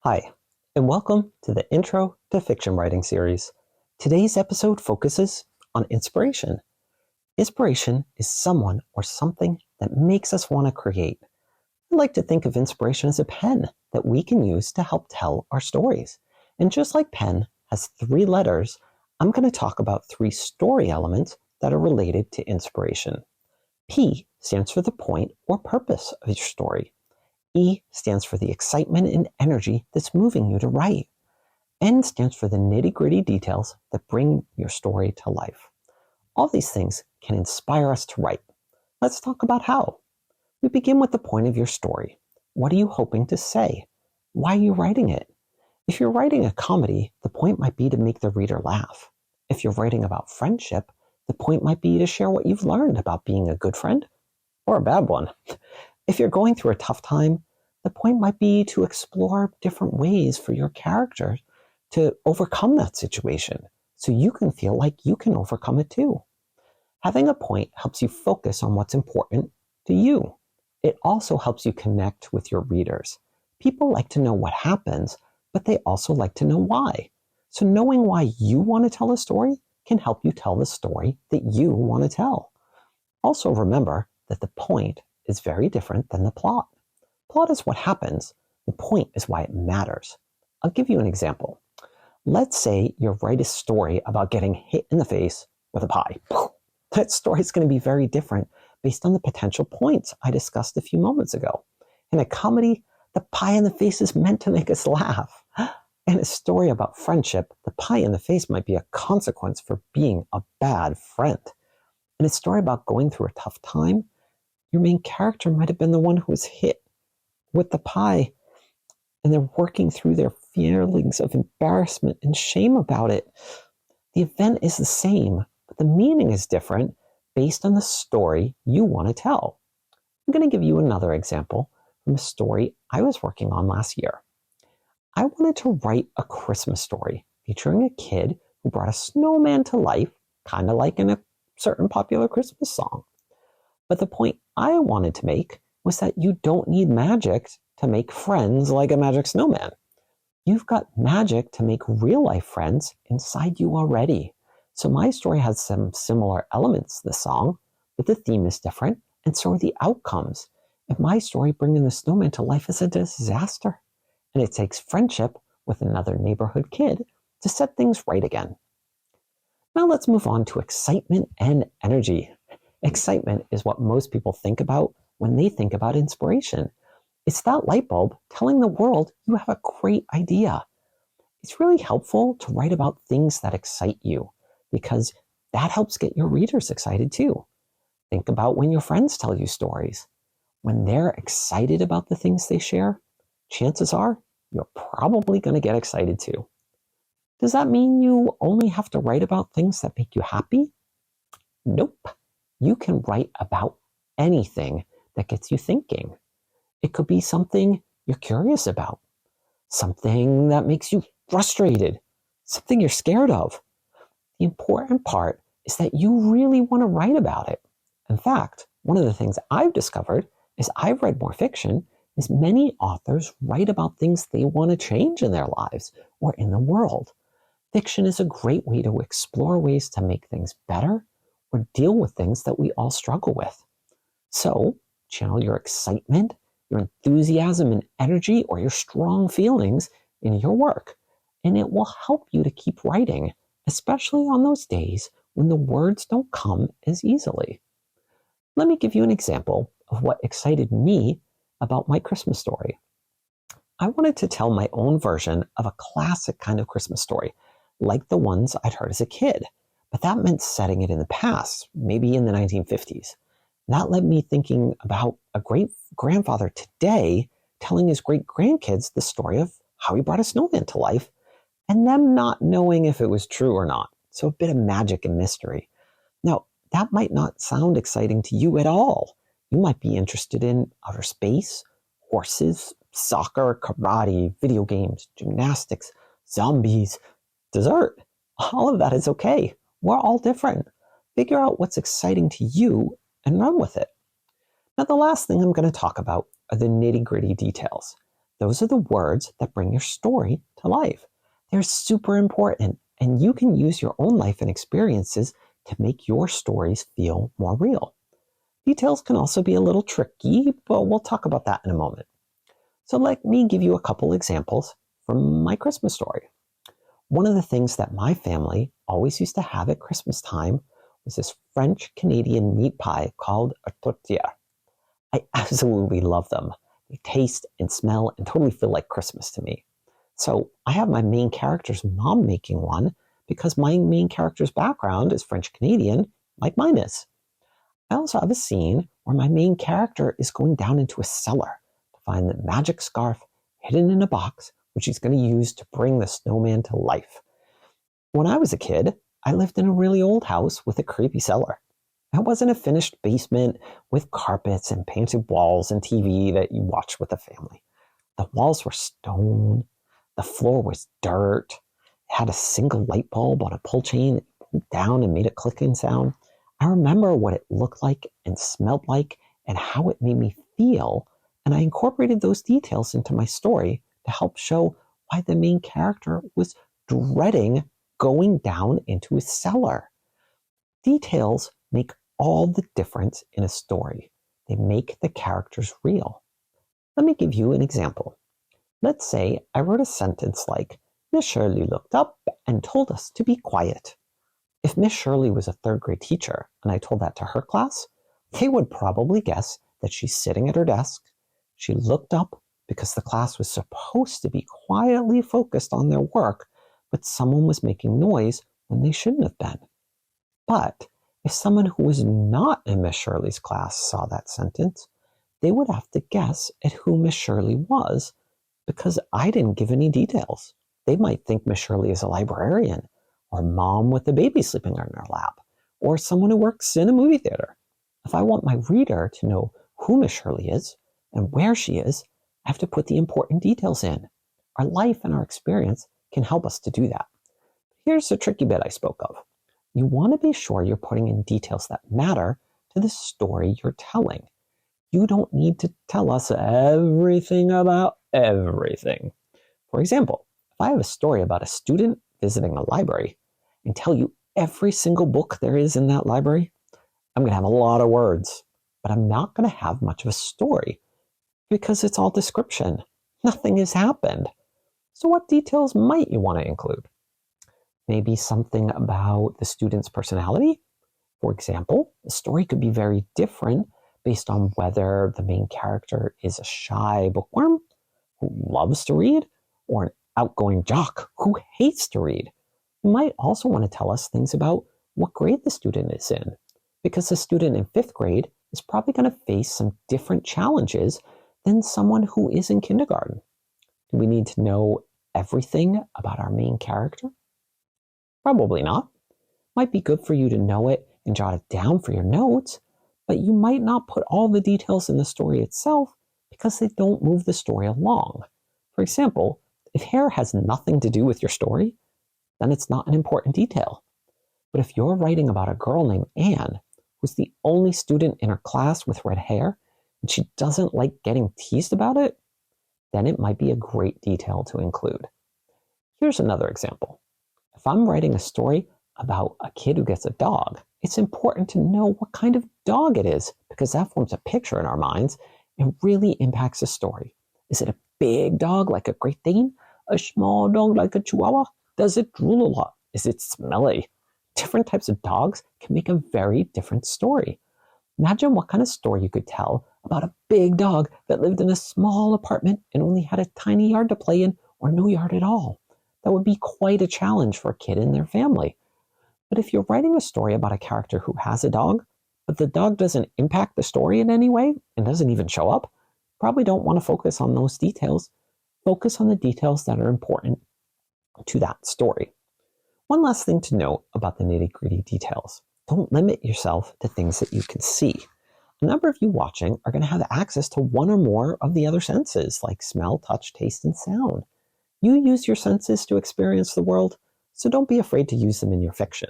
Hi, and welcome to the Intro to Fiction Writing series. Today's episode focuses on inspiration. Inspiration is someone or something that makes us want to create. I like to think of inspiration as a pen that we can use to help tell our stories. And just like pen has 3 letters, I'm going to talk about 3 story elements that are related to inspiration. P stands for the point or purpose of your story. E stands for the excitement and energy that's moving you to write. N stands for the nitty-gritty details that bring your story to life. All these things can inspire us to write. Let's talk about how. We begin with the point of your story. What are you hoping to say? Why are you writing it? If you're writing a comedy, the point might be to make the reader laugh. If you're writing about friendship, the point might be to share what you've learned about being a good friend or a bad one. If you're going through a tough time, the point might be to explore different ways for your character to overcome that situation so you can feel like you can overcome it too. Having a point helps you focus on what's important to you. It also helps you connect with your readers. People like to know what happens, but they also like to know why. So knowing why you want to tell a story can help you tell the story that you want to tell. Also remember that the point is very different than the plot. Plot is what happens. The point is why it matters. I'll give you an example. Let's say you write a story about getting hit in the face with a pie. That story is going to be very different based on the potential points I discussed a few moments ago. In a comedy, the pie in the face is meant to make us laugh. In a story about friendship, the pie in the face might be a consequence for being a bad friend. In a story about going through a tough time, your main character might have been the one who was hit with the pie, and they're working through their feelings of embarrassment and shame about it. The event is the same, but the meaning is different based on the story you want to tell. I'm going to give you another example from a story I was working on last year. I wanted to write a Christmas story featuring a kid who brought a snowman to life, kind of like in a certain popular Christmas song. But the point I wanted to make was that you don't need magic to make friends like a magic snowman. You've got magic to make real life friends inside you already. So my story has some similar elements to the song, but the theme is different, and so are the outcomes. If my story bringing the snowman to life is a disaster, and it takes friendship with another neighborhood kid to set things right again. Now let's move on to excitement and energy. Excitement is what most people think about when they think about inspiration. It's that light bulb telling the world you have a great idea. It's really helpful to write about things that excite you because that helps get your readers excited too. Think about when your friends tell you stories. When they're excited about the things they share, chances are you're probably going to get excited too. Does that mean you only have to write about things that make you happy? Nope. You can write about anything that gets you thinking. It could be something you're curious about, something that makes you frustrated, something you're scared of. The important part is that you really want to write about it. In fact, one of the things I've discovered as I've read more fiction is many authors write about things they want to change in their lives or in the world. Fiction is a great way to explore ways to make things better or deal with things that we all struggle with. So, channel your excitement, your enthusiasm and energy, or your strong feelings in your work, and it will help you to keep writing, especially on those days when the words don't come as easily. Let me give you an example of what excited me about my Christmas story. I wanted to tell my own version of a classic kind of Christmas story, like the ones I'd heard as a kid, but that meant setting it in the past, maybe in the 1950s. That led me thinking about a great grandfather today telling his great grandkids the story of how he brought a snowman to life and them not knowing if it was true or not. So a bit of magic and mystery. Now, that might not sound exciting to you at all. You might be interested in outer space, horses, soccer, karate, video games, gymnastics, zombies, dessert. All of that is okay. We're all different. Figure out what's exciting to you and run with it. Now, the last thing I'm going to talk about are the nitty-gritty details. Those are the words that bring your story to life. They're super important, and you can use your own life and experiences to make your stories feel more real. Details can also be a little tricky, but we'll talk about that in a moment. So let me give you a couple examples from my Christmas story. One of the things that my family always used to have at Christmas time was this French-Canadian meat pie called a tortilla. I absolutely love them. They taste and smell and totally feel like Christmas to me. So I have my main character's mom making one because my main character's background is French-Canadian, like mine is. I also have a scene where my main character is going down into a cellar to find the magic scarf hidden in a box, which he's going to use to bring the snowman to life. When I was a kid, I lived in a really old house with a creepy cellar. It wasn't a finished basement with carpets and painted walls and TV that you watch with the family. The walls were stone. The floor was dirt. It had a single light bulb on a pull chain that pulled down and made a clicking sound. I remember what it looked like and smelled like and how it made me feel, and I incorporated those details into my story to help show why the main character was dreading going down into a cellar. Details make all the difference in a story. They make the characters real. Let me give you an example. Let's say I wrote a sentence like, Miss Shirley looked up and told us to be quiet. If Miss Shirley was a third grade teacher and I told that to her class, they would probably guess that she's sitting at her desk. She looked up because the class was supposed to be quietly focused on their work, but someone was making noise when they shouldn't have been. But if someone who was not in Miss Shirley's class saw that sentence, they would have to guess at who Miss Shirley was because I didn't give any details. They might think Miss Shirley is a librarian, or mom with a baby sleeping on her lap, or someone who works in a movie theater. If I want my reader to know who Miss Shirley is and where she is, I have to put the important details in. Our life and our experience can help us to do that. Here's the tricky bit I spoke of. You want to be sure you're putting in details that matter to the story you're telling. You don't need to tell us everything about everything. For example, if I have a story about a student visiting a library and tell you every single book there is in that library, I'm going to have a lot of words, but I'm not going to have much of a story because it's all description. Nothing has happened. So what details might you want to include? Maybe something about the student's personality. For example, the story could be very different based on whether the main character is a shy bookworm who loves to read or an outgoing jock who hates to read. You might also want to tell us things about what grade the student is in, because the student in 5th grade is probably going to face some different challenges than someone who is in kindergarten. Do we need to know everything about our main character? Probably not. Might be good for you to know it and jot it down for your notes, but you might not put all the details in the story itself because they don't move the story along. For example, if hair has nothing to do with your story, then it's not an important detail. But if you're writing about a girl named Anne, who's the only student in her class with red hair, and she doesn't like getting teased about it, then it might be a great detail to include. Here's another example. If I'm writing a story about a kid who gets a dog, it's important to know what kind of dog it is because that forms a picture in our minds and really impacts the story. Is it a big dog like a Great Dane? A small dog like a Chihuahua? Does it drool a lot? Is it smelly? Different types of dogs can make a very different story. Imagine what kind of story you could tell about a big dog that lived in a small apartment and only had a tiny yard to play in or no yard at all. That would be quite a challenge for a kid and their family. But if you're writing a story about a character who has a dog, but the dog doesn't impact the story in any way and doesn't even show up, probably don't want to focus on those details. Focus on the details that are important to that story. One last thing to note about the nitty-gritty details. Don't limit yourself to things that you can see. A number of you watching are going to have access to one or more of the other senses, like smell, touch, taste, and sound. You use your senses to experience the world, so don't be afraid to use them in your fiction.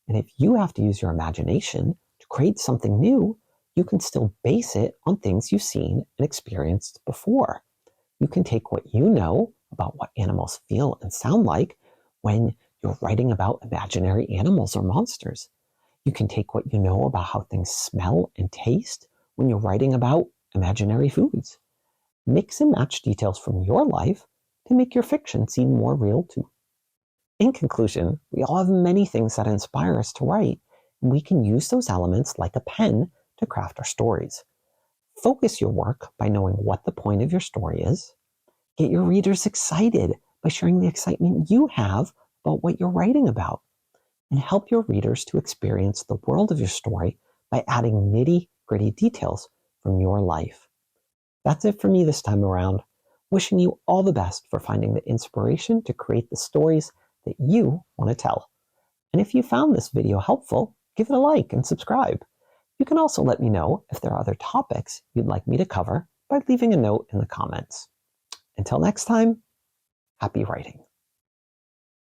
And if you have to use your imagination to create something new, you can still base it on things you've seen and experienced before. You can take what you know about what animals feel and sound like when you're writing about imaginary animals or monsters. You can take what you know about how things smell and taste when you're writing about imaginary foods. Mix and match details from your life to make your fiction seem more real too. In conclusion, we all have many things that inspire us to write, and we can use those elements like a pen to craft our stories. Focus your work by knowing what the point of your story is. Get your readers excited by sharing the excitement you have about what you're writing about. And help your readers to experience the world of your story by adding nitty-gritty details from your life. That's it for me this time around. Wishing you all the best for finding the inspiration to create the stories that you want to tell. And if you found this video helpful, give it a like and subscribe. You can also let me know if there are other topics you'd like me to cover by leaving a note in the comments. Until next time, happy writing.